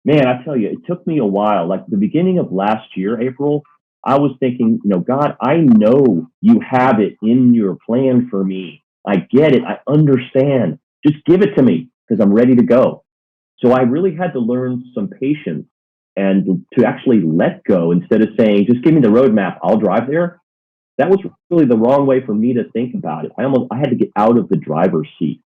Man, I tell you, it took me a while. Like the beginning of last year, April, I was thinking, God, I know you have it in your plan for me. I get it. I understand. Just give it to me because I'm ready to go. So I really had to learn some patience and to actually let go instead of saying, just give me the roadmap. I'll drive there. That was really the wrong way for me to think about it. I had to get out of the driver's seat.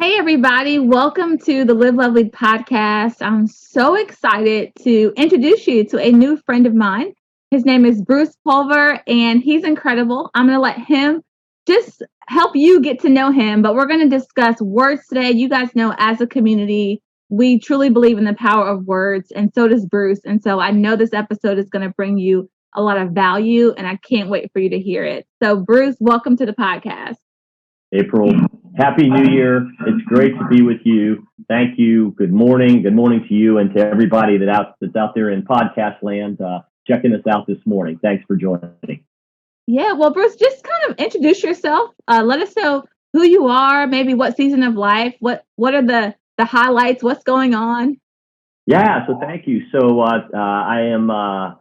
Hey, everybody. Welcome to the Live Lovely podcast. I'm so excited to introduce you to a new friend of mine. His name is Bruce Pulver, and he's incredible. I'm going to let him just help you get to know him, but we're going to discuss words today. You guys know, as a community, we truly believe in the power of words, and so does Bruce. And so I know this episode is going to bring you a lot of value, and I can't wait for you to hear it. So, Bruce, welcome to the podcast. April, Happy New Year. It's great to be with you. Thank you. Good morning. Good morning to you and to everybody that's out there in podcast land checking us out this morning. Thanks for joining. Yeah, well, Bruce, just kind of introduce yourself. Let us know who you are, maybe what season of life, what are the highlights, what's going on? Yeah, so thank you. So I am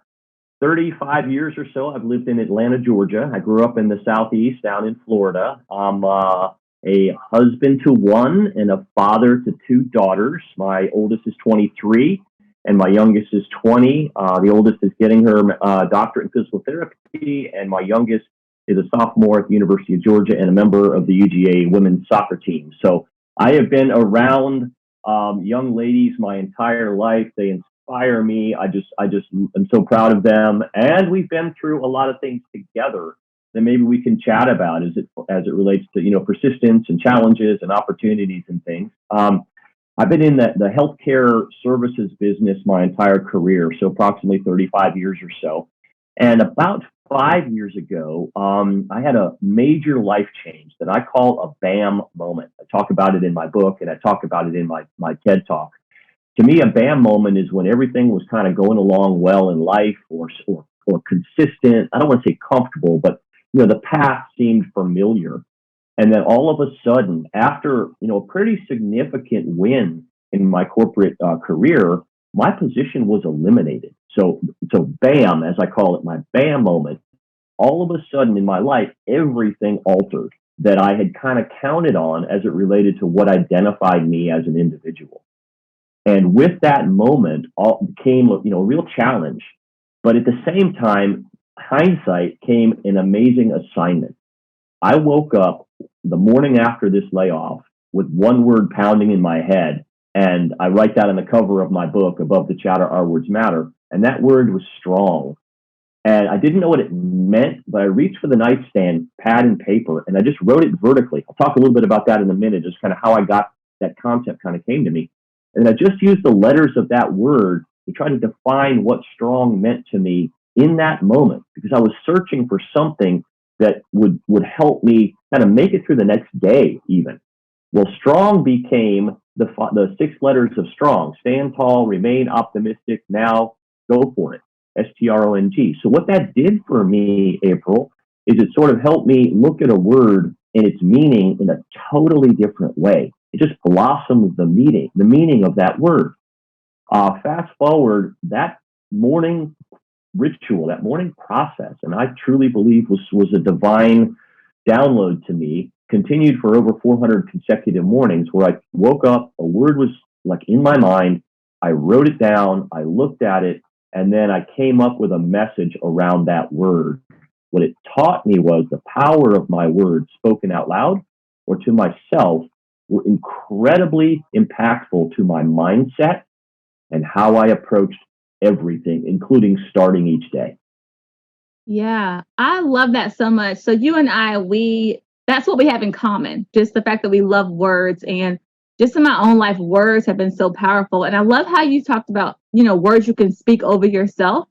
35 years or so. I've lived in Atlanta, Georgia. I grew up in the Southeast down in Florida. I'm a husband to one and a father to two daughters. My oldest is 23 and my youngest is 20. The oldest is getting her doctorate in physical therapy, and my youngest is a sophomore at the University of Georgia and a member of the UGA women's soccer team. So I have been around young ladies my entire life. They inspire me. I just am so proud of them, and we've been through a lot of things together that maybe we can chat about as it relates to persistence and challenges and opportunities and things. I've been in the healthcare services business my entire career, so approximately 35 years or so. And about 5 years ago, I had a major life change that I call a BAM moment. I talk about it in my book, and I talk about it in my TED Talk. To me, a BAM moment is when everything was kind of going along well in life or consistent. I don't want to say comfortable, but the path seemed familiar. And then all of a sudden, after a pretty significant win in my corporate career, my position was eliminated. So BAM, as I call it, my BAM moment. All of a sudden in my life, everything altered that I had kind of counted on as it related to what identified me as an individual. And with that moment came a real challenge. But at the same time, hindsight came an amazing assignment. I woke up the morning after this layoff with one word pounding in my head, and I write that on the cover of my book, Above the Chatter, Our Words Matter, and that word was strong. And I didn't know what it meant, but I reached for the nightstand, pad and paper, and I just wrote it vertically. I'll talk a little bit about that in a minute, just kind of how I got that concept kind of came to me. And I just used the letters of that word to try to define what strong meant to me in that moment, because I was searching for something that would help me kind of make it through the next day even. Well, strong became the 6 letters of strong: stand tall, remain optimistic, now go for it, STRONG. So what that did for me, April, is it sort of helped me look at a word and its meaning in a totally different way. It just blossomed the meaning of that word. Fast forward, that morning ritual, that morning process, and I truly believe was a divine download to me, continued for over 400 consecutive mornings where I woke up, a word was like in my mind, I wrote it down, I looked at it, and then I came up with a message around that word. What it taught me was the power of my words spoken out loud or to myself were incredibly impactful to my mindset and how I approached everything, including starting each day. Yeah, I love that so much. So you and I, that's what we have in common. Just the fact that we love words, and just in my own life, words have been so powerful. And I love how you talked about, words you can speak over yourself,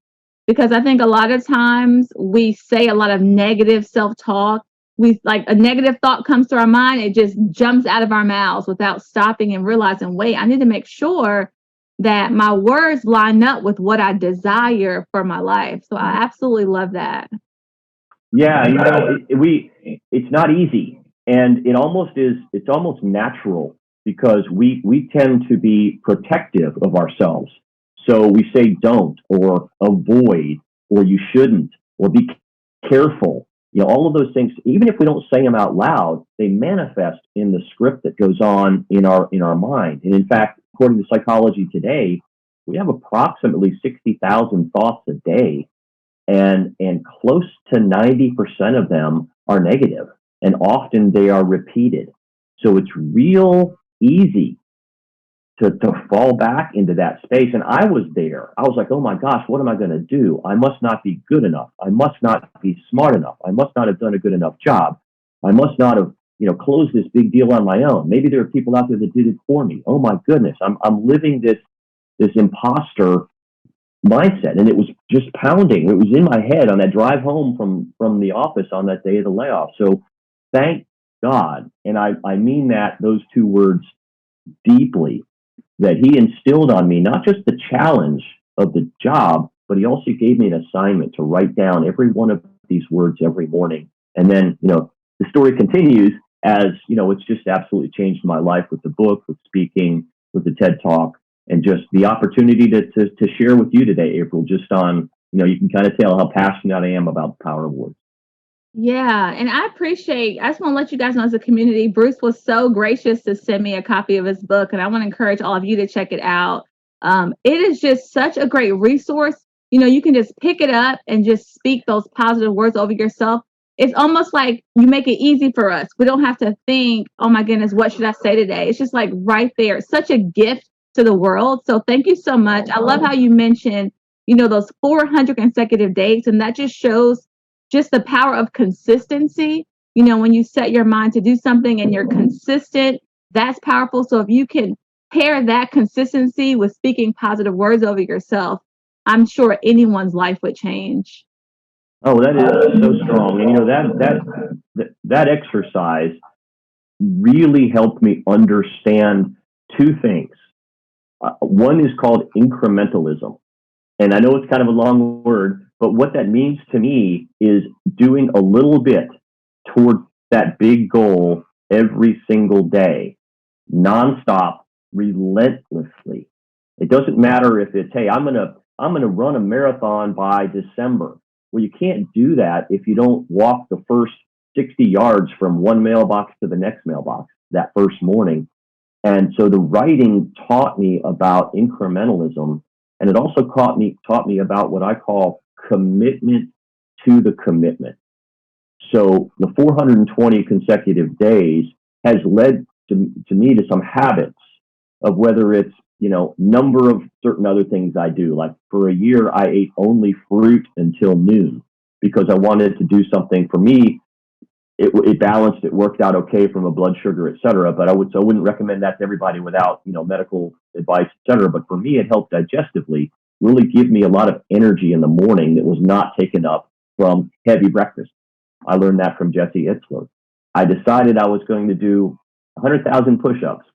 because I think a lot of times we say a lot of negative self-talk. we like a negative thought comes to our mind, it just jumps out of our mouths without stopping and realizing, wait, I need to make sure that my words line up with what I desire for my life. So I absolutely love that. Yeah, it's not easy, and it's almost natural because we tend to be protective of ourselves. So we say don't or avoid or you shouldn't or be careful. All of those things, even if we don't say them out loud, they manifest in the script that goes on in our mind. And in fact, according to Psychology Today, we have approximately 60,000 thoughts a day, and close to 90% of them are negative, and often they are repeated. So it's real easy to fall back into that space. And I was there. I was like, oh my gosh, what am I going to do? I must not be good enough. I must not be smart enough. I must not have done a good enough job. I must not have, closed this big deal on my own. Maybe there are people out there that did it for me. Oh my goodness, I'm living this imposter mindset, and it was just pounding. It was in my head on that drive home from the office on that day of the layoff. So thank God, and I mean those two words deeply, that he instilled on me not just the challenge of the job, but he also gave me an assignment to write down every one of these words every morning. And then, the story continues as, it's just absolutely changed my life with the book, with speaking, with the TED Talk, and just the opportunity to share with you today, April, just on, you can kind of tell how passionate I am about the power of words. Yeah, and I just want to let you guys know, as a community, Bruce was so gracious to send me a copy of his book, and I want to encourage all of you to check it out. It is just such a great resource. You can just pick it up and just speak those positive words over yourself. It's almost like you make it easy for us. We don't have to think, oh my goodness, what should I say today? It's just like right there. It's such a gift to the world. So thank you so much. I love how you mentioned, those 400 consecutive days, and that just shows just the power of consistency. When you set your mind to do something and you're consistent, that's powerful. So if you can pair that consistency with speaking positive words over yourself, I'm sure anyone's life would change. Oh, that is so strong. And that exercise really helped me understand two things. One is called incrementalism. And I know it's kind of a long word, but what that means to me is doing a little bit toward that big goal every single day, nonstop, relentlessly. It doesn't matter if it's, hey, I'm gonna run a marathon by December. Well, you can't do that if you don't walk the first 60 yards from one mailbox to the next mailbox that first morning. And so the writing taught me about incrementalism, and it also taught me about what I call commitment to the commitment. So the 420 consecutive days has led to me to some habits of whether it's, number of certain other things I do. Like for a year, I ate only fruit until noon because I wanted to do something for me. It balanced, it worked out okay from a blood sugar, et cetera. But I wouldn't recommend that to everybody without, medical advice, et cetera. But for me, it helped digestively really give me a lot of energy in the morning that was not taken up from heavy breakfast. I learned that from Jesse Itzler. I decided I was going to do 100,000 push-ups,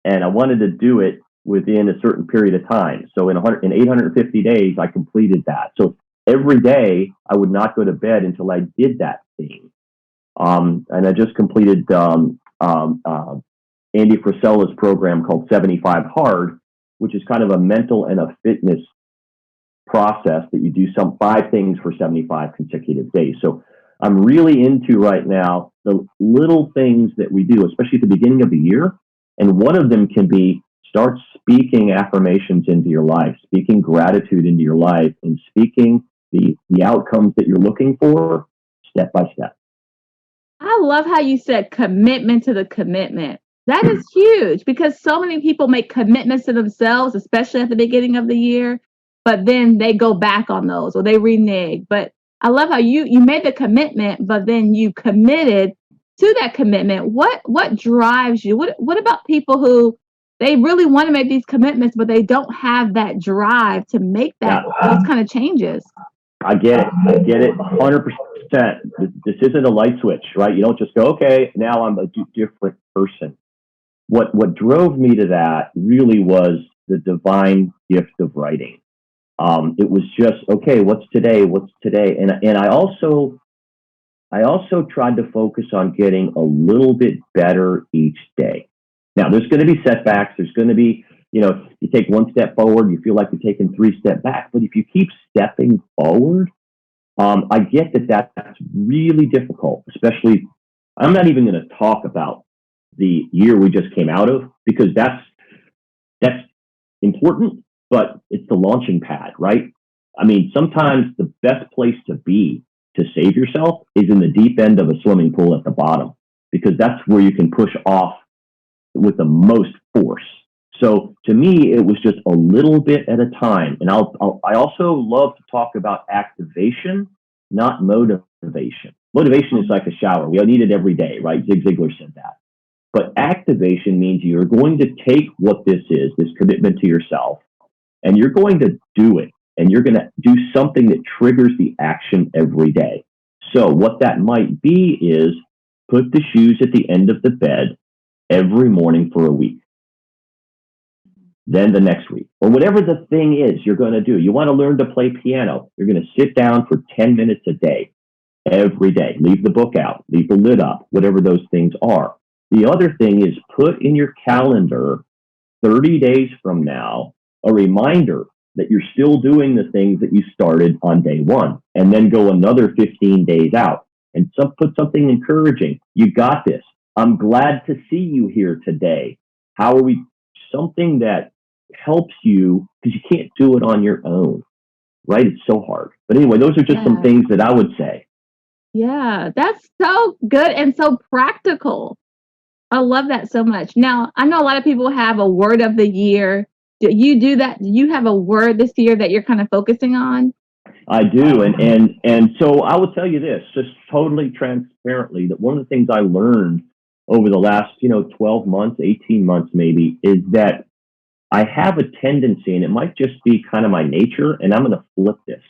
and I wanted to do it within a certain period of time. So in 850 days, I completed that. So every day, I would not go to bed until I did that thing. And I just completed Andy Frisella's program called 75 Hard, which is kind of a mental and a fitness process that you do 5 things for 75 consecutive days. So I'm really into right now the little things that we do, especially at the beginning of the year. And one of them can be start speaking affirmations into your life, speaking gratitude into your life, and speaking the outcomes that you're looking for step by step. I love how you said commitment to the commitment. That is huge because so many people make commitments to themselves, especially at the beginning of the year, but then they go back on those or they renege. But I love how you made the commitment, but then you committed to that commitment. What drives you? What about people who they really want to make these commitments, but they don't have that drive to make those kind of changes? I get it. I get it 100%. This isn't a light switch, right? You don't just go, okay, now I'm a different person. What drove me to that really was the divine gift of writing. It was just, okay, what's today? What's today? And I also tried to focus on getting a little bit better each day. Now, there's going to be setbacks. There's going to be, you take one step forward, you feel like you're taking 3 steps back. But if you keep stepping forward, I get that that's really difficult, especially, I'm not even going to talk about the year we just came out of, because that's important, but it's the launching pad, right? I mean, sometimes the best place to be to save yourself is in the deep end of a swimming pool at the bottom, because that's where you can push off with the most force. So to me, it was just a little bit at a time. And I also love to talk about activation, not motivation. Motivation is like a shower. We all need it every day, right? Zig Ziglar said that. But activation means you're going to take what this is, this commitment to yourself, and you're going to do it. And you're going to do something that triggers the action every day. So what that might be is put the shoes at the end of the bed every morning for a week. Then the next week, or whatever the thing is you're going to do. You want to learn to play piano. You're going to sit down for 10 minutes a day, every day. Leave the book out, leave the lid up, whatever those things are. The other thing is put in your calendar 30 days from now, a reminder that you're still doing the things that you started on day one, and then go another 15 days out and put something encouraging. You got this. I'm glad to see you here today. How are we? Something that helps you, because you can't do it on your own, right? It's so hard. But anyway, those are just some things that I would say. Yeah, that's so good and so practical. I love that so much. Now, I know a lot of people have a word of the year. Do you do that? Do you have a word this year that you're kind of focusing on? I do. And so I will tell you this, just totally transparently, that one of the things I learned over the last, 12 months, 18 months maybe, is that I have a tendency, and it might just be kind of my nature, and I'm going to flip this,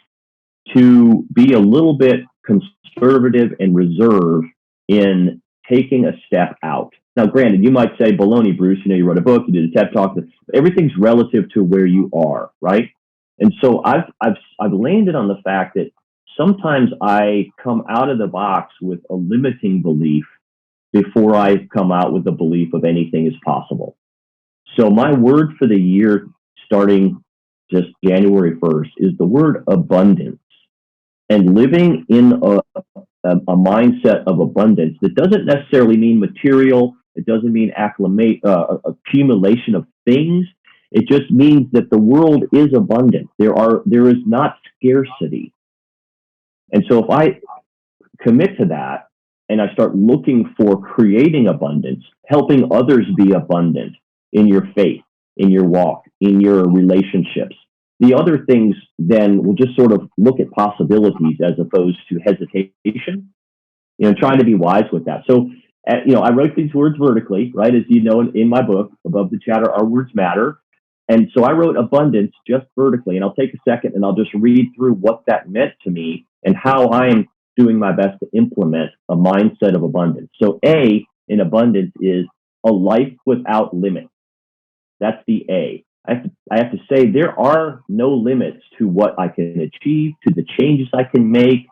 to be a little bit conservative and reserved in taking a step out. Now, granted, you might say, baloney, Bruce, you wrote a book, you did a TED Talk, everything's relative to where you are, right? And so I've landed on the fact that sometimes I come out of the box with a limiting belief before I come out with the belief of anything is possible. So my word for the year, starting just January 1st, is the word abundance. And living in a mindset of abundance that doesn't necessarily mean material. It doesn't mean accumulation of things. It just means that the world is abundant. There is not scarcity. And so if I commit to that and I start looking for creating abundance, helping others be abundant in your faith, in your walk, in your relationships, the other things then will just sort of look at possibilities as opposed to hesitation, trying to be wise with that. So, I wrote these words vertically, right? As you know, in my book, Above the Chatter, Our Words Matter. And so I wrote abundance just vertically, and I'll take a second and I'll just read through what that meant to me and how I am doing my best to implement a mindset of abundance. So A in abundance is a life without limits. That's the A. I have to say there are no limits to what I can achieve, to the changes I can make,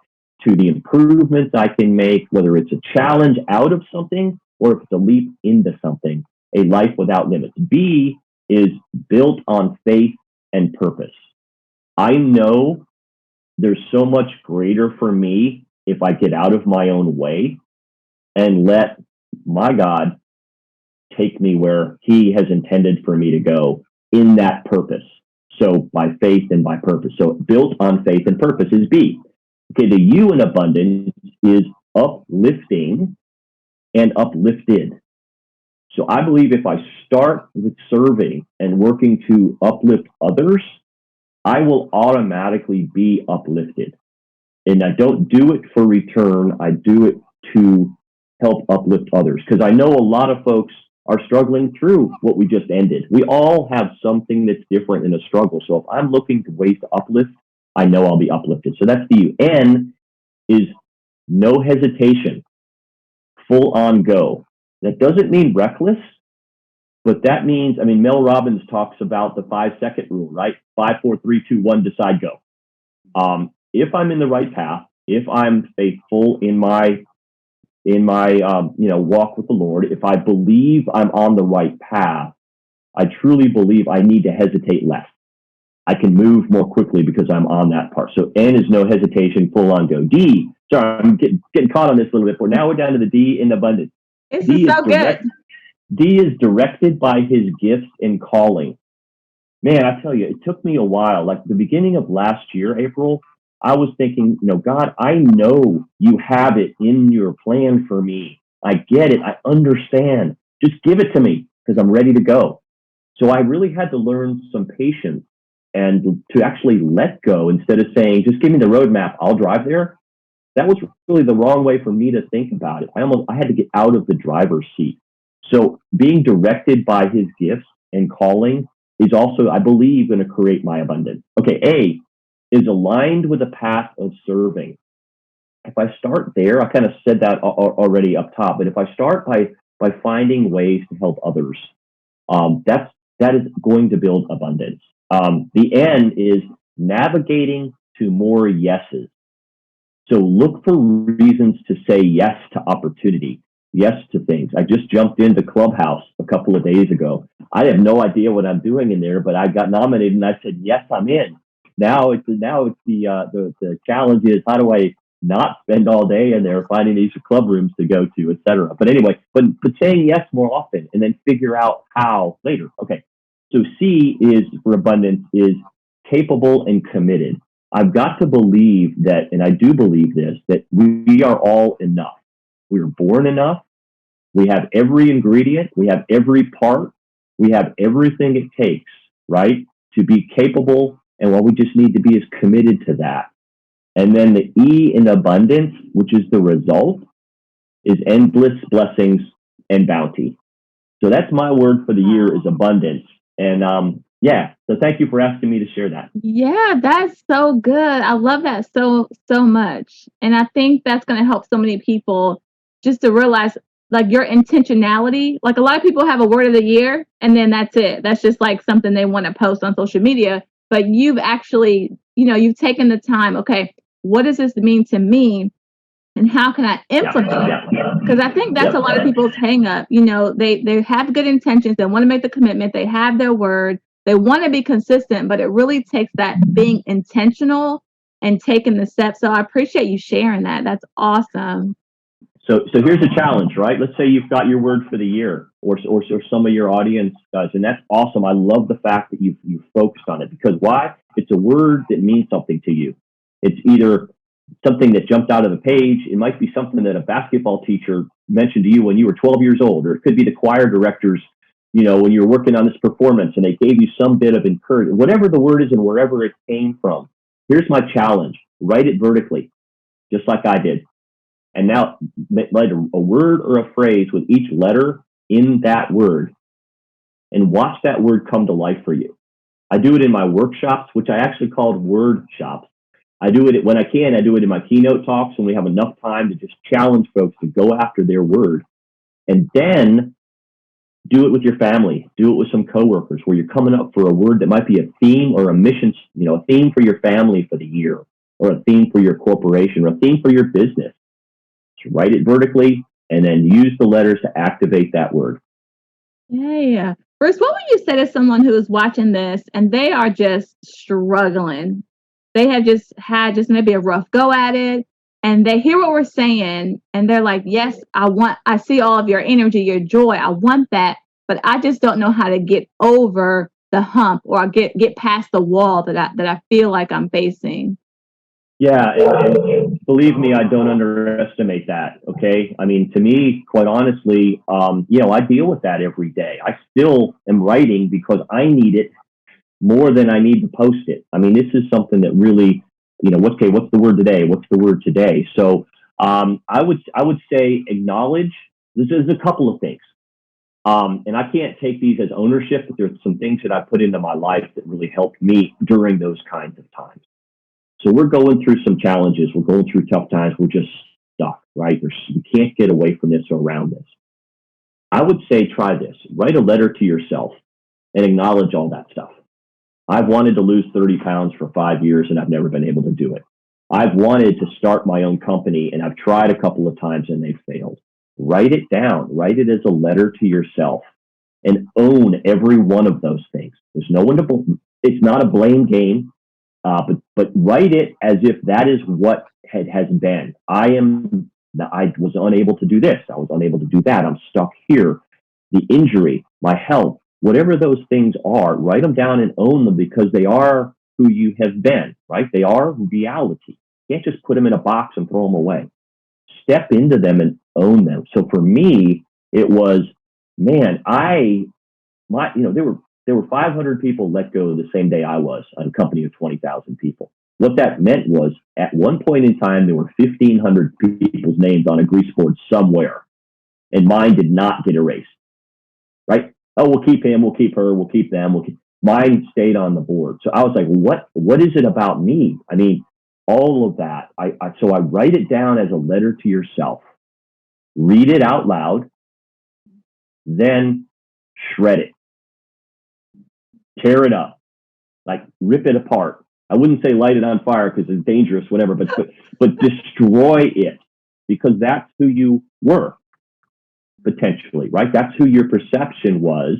to the improvements I can make, whether it's a challenge out of something or if it's a leap into something, a life without limits. B is built on faith and purpose. I know there's so much greater for me if I get out of my own way and let my God take me where he has intended for me to go in that purpose. So by faith and by purpose. So built on faith and purpose is B. Okay, the U in abundance is uplifting and uplifted. So I believe if I start with serving and working to uplift others, I will automatically be uplifted. And I don't do it for return. I do it to help uplift others. Because I know a lot of folks are struggling through what we just ended. We all have something that's different in a struggle. So if I'm looking to ways to uplift I know I'll be uplifted. So that's the U. N is no hesitation, full on go. That doesn't mean reckless, but that means, I mean, Mel Robbins talks about the 5-second rule, right? 5, 4, 3, 2, 1, decide, go. If I'm in the right path, if I'm faithful in my walk with the Lord, if I believe I'm on the right path, I truly believe I need to hesitate less. I can move more quickly because I'm on that part. So N is no hesitation, full on go. D, sorry, I'm getting caught on this a little bit, but now we're down to the D in abundance. This is so good. D is directed by his gifts and calling. Man, I tell you, it took me a while. Like the beginning of last year, April, I was thinking, God, I know you have it in your plan for me. I get it. I understand. Just give it to me because I'm ready to go. So I really had to learn some patience and to actually let go instead of saying, just give me the roadmap, I'll drive there. That was really the wrong way for me to think about it. I had to get out of the driver's seat. So being directed by his gifts and calling is also, I believe, going to create my abundance. Okay, A is aligned with a path of serving. If I start there, I kind of said that already up top, but if I start by finding ways to help others, that is going to build abundance. The N is navigating to more yeses. So look for reasons to say yes to opportunity, yes to things. I just jumped into Clubhouse a couple of days ago. I have no idea what I'm doing in there, but I got nominated and I said, yes, I'm in. Now it's the challenge is, how do I not spend all day in there finding these club rooms to go to, et cetera. But anyway, but saying yes more often and then figure out how later. Okay. So C is for abundance is capable and committed. I've got to believe that, and I do believe this, that we are all enough. We are born enough. We have every ingredient. We have every part. We have everything it takes, right, to be capable. And what we just need to be is committed to that. And then the E in abundance, which is the result, is endless blessings and bounty. So that's my word for the year is abundance. And so thank you for asking me to share that. Yeah, that's so good. I love that so much. And I think that's going to help so many people just to realize like your intentionality. Like a lot of people have a word of the year and then that's it. That's just like something they want to post on social media. But you've actually, you've taken the time, okay, what does this mean to me? And how can I implement it? Because I think that's a lot of people's hang up. They have good intentions. They want to make the commitment. They have their word. They want to be consistent, but it really takes that being intentional and taking the steps. So I appreciate you sharing that. That's awesome. So here's a challenge, right? Let's say you've got your word for the year or some of your audience does. And that's awesome. I love the fact that you've focused on it because why? It's a word that means something to you. It's either something that jumped out of the page. It might be something that a basketball teacher mentioned to you when you were 12 years old, or it could be the choir directors, when you were working on this performance and they gave you some bit of encouragement, whatever the word is and wherever it came from. Here's my challenge. Write it vertically, just like I did. And now write a word or a phrase with each letter in that word and watch that word come to life for you. I do it in my workshops, which I actually called word shops. I do it when I can. I do it in my keynote talks when we have enough time to just challenge folks to go after their word. And then do it with your family. Do it with some coworkers where you're coming up for a word that might be a theme or a mission, a theme for your family for the year, or a theme for your corporation, or a theme for your business. Just write it vertically and then use the letters to activate that word. Yeah. Bruce, what would you say to someone who is watching this and they are just struggling? They have just had maybe a rough go at it and they hear what we're saying and they're like, yes, I see all of your energy, your joy. I want that, but I just don't know how to get over the hump or get past the wall that I feel like I'm facing. Yeah, and believe me, I don't underestimate that. Okay, I mean, to me, quite honestly, I deal with that every day. I still am writing because I need it more than I need to post it. I mean, this is something that really, what's the word today? What's the word today? So, I would say acknowledge. There's a couple of things, and I can't take these as ownership, but there's some things that I put into my life that really helped me during those kinds of times. So we're going through some challenges. We're going through tough times. We're just stuck, right? We can't get away from this or around this. I would say try this. Write a letter to yourself and acknowledge all that stuff. I've wanted to lose 30 pounds for 5 years and I've never been able to do it. I've wanted to start my own company and I've tried a couple of times and they've failed. Write it down. Write it as a letter to yourself and own every one of those things. There's no one to blame. It's not a blame game, but write it as if that is what has been. I was unable to do this. I was unable to do that. I'm stuck here. The injury, my health, whatever those things are, write them down and own them because they are who you have been, right? They are reality. You can't just put them in a box and throw them away. Step into them and own them. So for me, it was, man, there were 500 people let go the same day I was on a company of 20,000 people. What that meant was at one point in time, there were 1,500 people's names on a grease board somewhere, and mine did not get erased, right? Oh, we'll keep him, we'll keep her, we'll keep them. Mine stayed on the board. So I was like, what is it about me? I mean, all of that. So I write it down as a letter to yourself, read it out loud, then shred it, tear it up, like rip it apart. I wouldn't say light it on fire because it's dangerous, whatever, but destroy it because that's who you were potentially, right? That's who your perception was.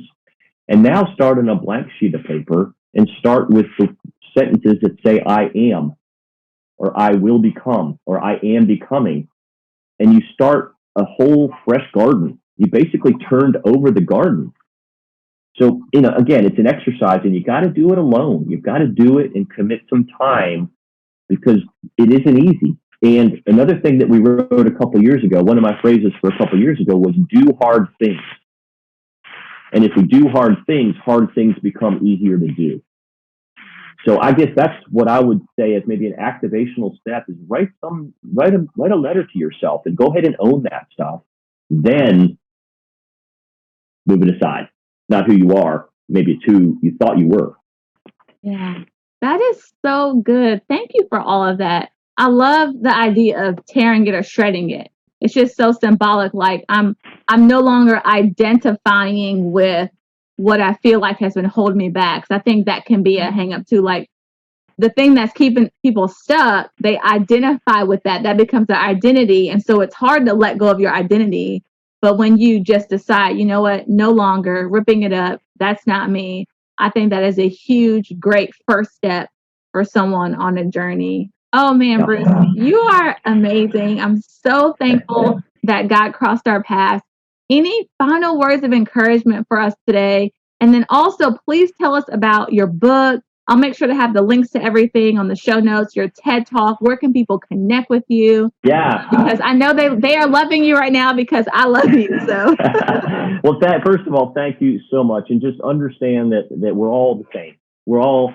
And now start on a blank sheet of paper and start with the sentences that say I am, or I will become, or I am becoming. And you start a whole fresh garden. You basically turned over the garden. So, again, it's an exercise and you got to do it alone. You've got to do it and commit some time because it isn't easy. And another thing that we wrote a couple of years ago, one of my phrases for a couple of years ago was do hard things. And if we do hard things become easier to do. So I guess that's what I would say as maybe an activational step is write a letter to yourself and go ahead and own that stuff. Then move it aside. Not who you are, maybe it's who you thought you were. Yeah, that is so good. Thank you for all of that. I love the idea of tearing it or shredding it. It's just so symbolic. Like I'm no longer identifying with what I feel like has been holding me back. So I think that can be a hang up too. Like the thing that's keeping people stuck, they identify with that. That becomes their identity. And so it's hard to let go of your identity. But when you just decide, you know what, no longer ripping it up, that's not me. I think that is a huge, great first step for someone on a journey. Oh man, Bruce, you are amazing. I'm so thankful that God crossed our paths. Any final words of encouragement for us today? And then also, please tell us about your book. I'll make sure to have the links to everything on the show notes, your TED Talk. Where can people connect with you? Yeah. Because I know they are loving you right now because I love you. So, well, first of all, thank you so much. And just understand that we're all the same. We're all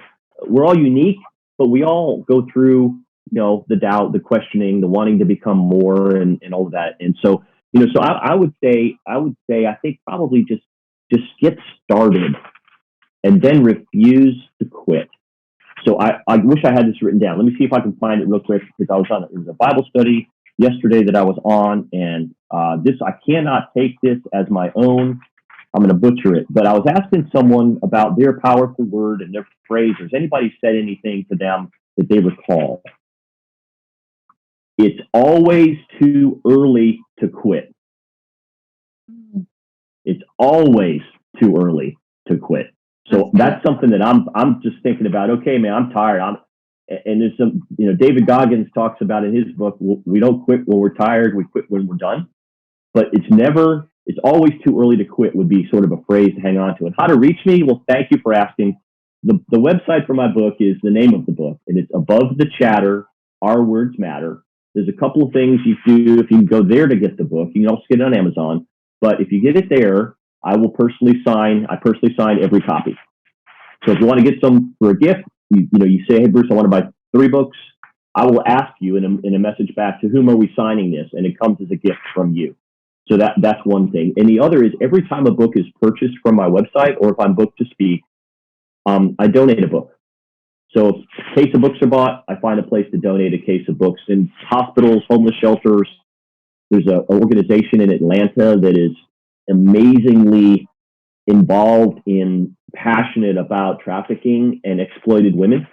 unique, but we all go through, the doubt, the questioning, the wanting to become more and all of that. And so, so I would say, I think probably just get started and then refuse to quit. So I wish I had this written down. Let me see if I can find it real quick because it was a Bible study yesterday that I was on, and I cannot take this as my own. I'm going to butcher it, but I was asking someone about their powerful word and their phrase. Has anybody said anything to them that they recall? It's always too early to quit. It's always too early to quit. So that's something that I'm just thinking about. Okay, man, I'm tired. And there's some, David Goggins talks about in his book, we don't quit when we're tired, we quit when we're done. But it's always too early to quit would be sort of a phrase to hang on to. And how to reach me? Well, thank you for asking. The website for my book is the name of the book, and it's Above the Chatter, Our Words Matter. There's a couple of things you do if you can go there to get the book. You can also get it on Amazon. But if you get it there, I personally sign every copy. So if you want to get some for a gift, you say, hey, Bruce, I want to buy 3 books. I will ask you in a message back, to whom are we signing this? And it comes as a gift from you. So that's one thing. And the other is every time a book is purchased from my website or if I'm booked to speak, I donate a book. So if a case of books are bought, I find a place to donate a case of books. In hospitals, homeless shelters, there's an organization in Atlanta that is amazingly involved in passionate about trafficking and exploited women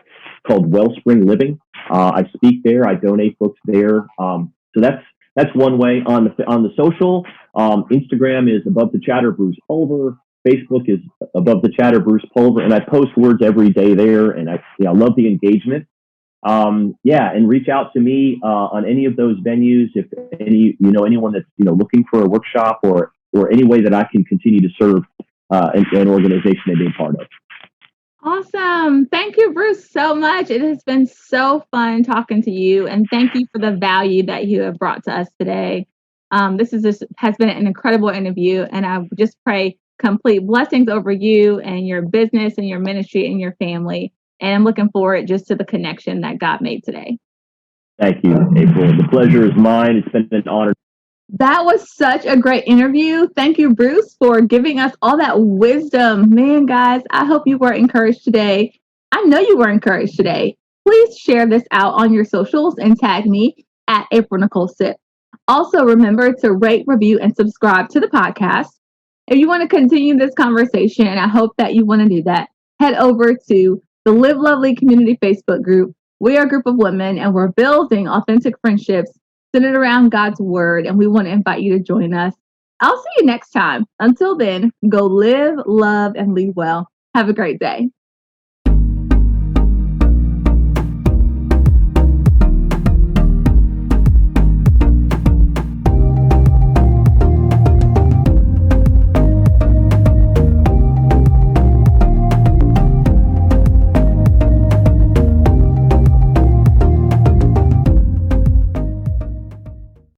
called Wellspring Living. I speak there. I donate books there. So that's one way. On the social, Instagram is Above the Chatter Bruce Pulver. Facebook is Above the Chatter Bruce Pulver, and I post words every day there, and I love the engagement. And reach out to me on any of those venues if anyone that's looking for a workshop or any way that I can continue to serve an organization they're being part of. Awesome. Thank you, Bruce, so much. It has been so fun talking to you, and thank you for the value that you have brought to us today. This has been an incredible interview, and I just pray complete blessings over you and your business and your ministry and your family. And I'm looking forward just to the connection that God made today. Thank you, April. The pleasure is mine. It's been an honor. That was such a great interview. Thank you, Bruce, for giving us all that wisdom. Man, guys, I hope you were encouraged today. I know you were encouraged today. Please share this out on your socials and tag me at April Nicole Sip. Also, remember to rate, review, and subscribe to the podcast. If you want to continue this conversation, and I hope that you want to do that, head over to the Live Lovely Community Facebook group. We are a group of women, and we're building authentic friendships centered around God's word, and we want to invite you to join us. I'll see you next time. Until then, go live, love, and lead well. Have a great day.